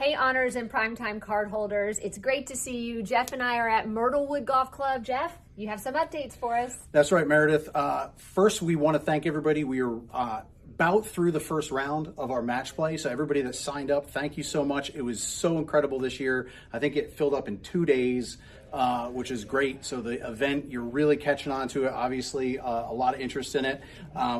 Hey, honors and primetime card holders. It's great to see you. Jeff and I are at Myrtlewood Golf Club. Jeff, you have some updates for us. That's right, Meredith. First, we want to thank everybody. We are about through the first round of our match play. So everybody that signed up, thank you so much. It was so incredible this year. I think it filled up in 2 days, which is great. So the event, you're really catching on to it. Obviously, a lot of interest in it.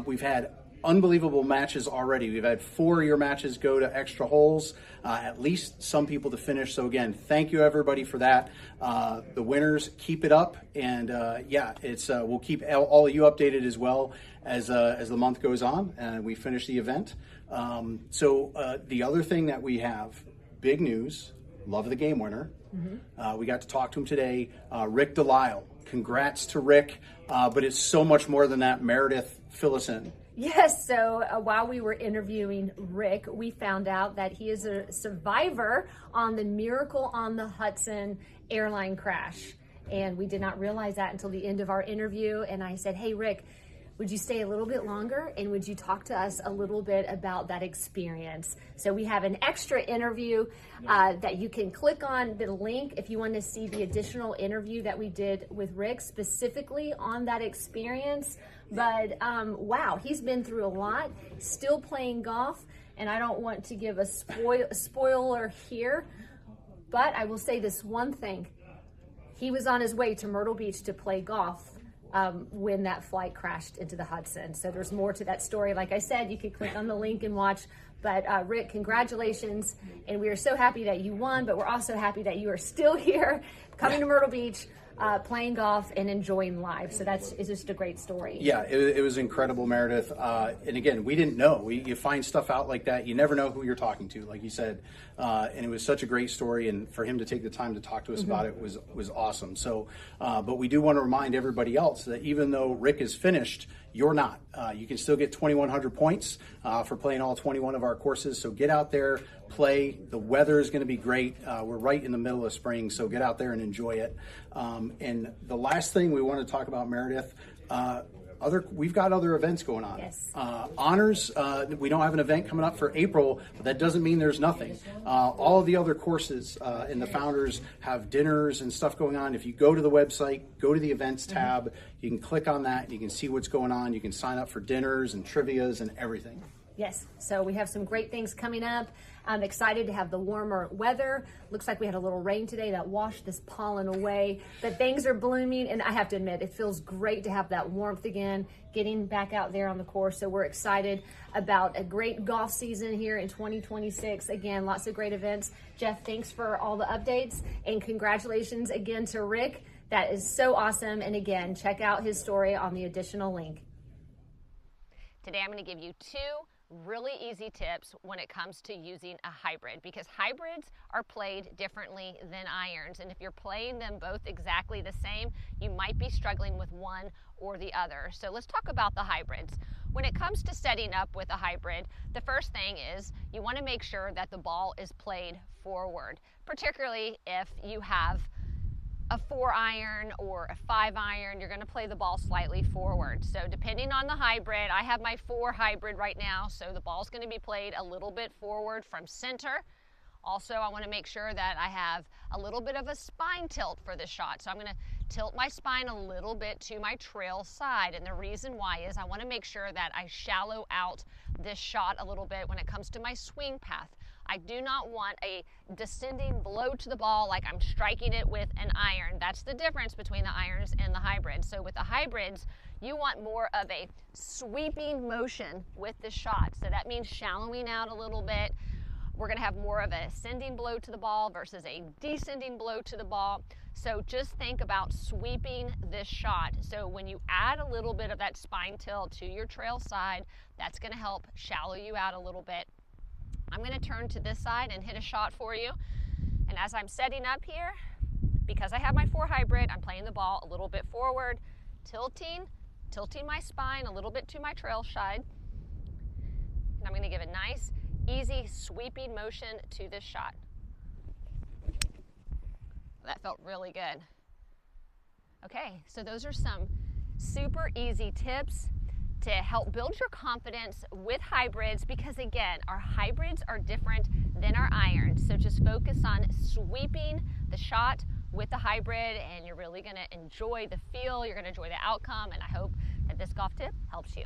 We've had unbelievable matches already. We've had 4 of your matches go to extra holes, at least some people to finish. So again, thank you everybody for that. The winners, keep it up, and it's we'll keep all of you updated as well as the month goes on and we finish the event. The other thing that we have, big news, love the game winner. We got to talk to him today, Rick Delisle. Congrats to Rick, but it's so much more than that. Meredith, fill us in. Yes, so while we were interviewing Rick, we found out that he is a survivor on the Miracle on the Hudson airline crash. And we did not realize that until the end of our interview. And I said, hey, Rick, would you stay a little bit longer? And would you talk to us a little bit about that experience? So we have an extra interview that you can click on the link if you want to see the additional interview that we did with Rick specifically on that experience. But wow, he's been through a lot, still playing golf. And I don't want to give a spoiler here, but I will say this one thing. He was on his way to Myrtle Beach to play golf when that flight crashed into the Hudson. So there's more to that story. Like I said, you can click on the link and watch. But Rick, congratulations. And we are so happy that you won, but we're also happy that you are still here, coming to Myrtle Beach, playing golf and enjoying life. So it's just a great story. Yeah, it was incredible, Meredith. And again, we didn't know. You find stuff out like that, you never know who you're talking to, like you said. And it was such a great story, and for him to take the time to talk to us about it was awesome. So, but we do want to remind everybody else that even though Rick is finished, you're not. You can still get 2,100 points for playing all 21 of our courses. So get out there, play. The weather is going to be great. We're right in the middle of spring, so get out there and enjoy it. And the last thing we want to talk about, Meredith, we've got other events going on. Yes. Honors, we don't have an event coming up for April, but that doesn't mean there's nothing. All of the other courses and the founders have dinners and stuff going on. If you go to the website, go to the events tab, you can click on that and you can see what's going on. You can sign up for dinners and trivias and everything. Yes, so we have some great things coming up. I'm excited to have the warmer weather. Looks like we had a little rain today that washed this pollen away, but things are blooming, and I have to admit, it feels great to have that warmth again, getting back out there on the course. So we're excited about a great golf season here in 2026. Again, lots of great events. Jeff, thanks for all the updates, and congratulations again to Rick. That is so awesome, and again, check out his story on the additional link. Today I'm going to give you 2 really easy tips when it comes to using a hybrid, because hybrids are played differently than irons, and if you're playing them both exactly the same, you might be struggling with one or the other. So let's talk about the hybrids. When it comes to setting up with a hybrid, the first thing is you want to make sure that the ball is played forward, particularly if you have a 4-iron or a 5-iron, you're going to play the ball slightly forward. So depending on the hybrid, I have my 4 hybrid right now, so the ball's going to be played a little bit forward from center. Also, I want to make sure that I have a little bit of a spine tilt for this shot. So I'm going to tilt my spine a little bit to my trail side. And the reason why is I want to make sure that I shallow out this shot a little bit when it comes to my swing path. I do not want a descending blow to the ball like I'm striking it with an iron. That's the difference between the irons and the hybrids. So with the hybrids, you want more of a sweeping motion with the shot. So that means shallowing out a little bit. We're going to have more of an ascending blow to the ball versus a descending blow to the ball. So just think about sweeping this shot. So when you add a little bit of that spine tilt to your trail side, that's going to help shallow you out a little bit. I'm going to turn to this side and hit a shot for you. And as I'm setting up here, because I have my 4 hybrid, I'm playing the ball a little bit forward, tilting my spine a little bit to my trail side. And I'm going to give a nice, easy sweeping motion to this shot. That felt really good. Okay, so those are some super easy tips to help build your confidence with hybrids, because again, our hybrids are different than our irons. So just focus on sweeping the shot with the hybrid, and you're really going to enjoy the feel, you're going to enjoy the outcome, and I hope that this golf tip helps you.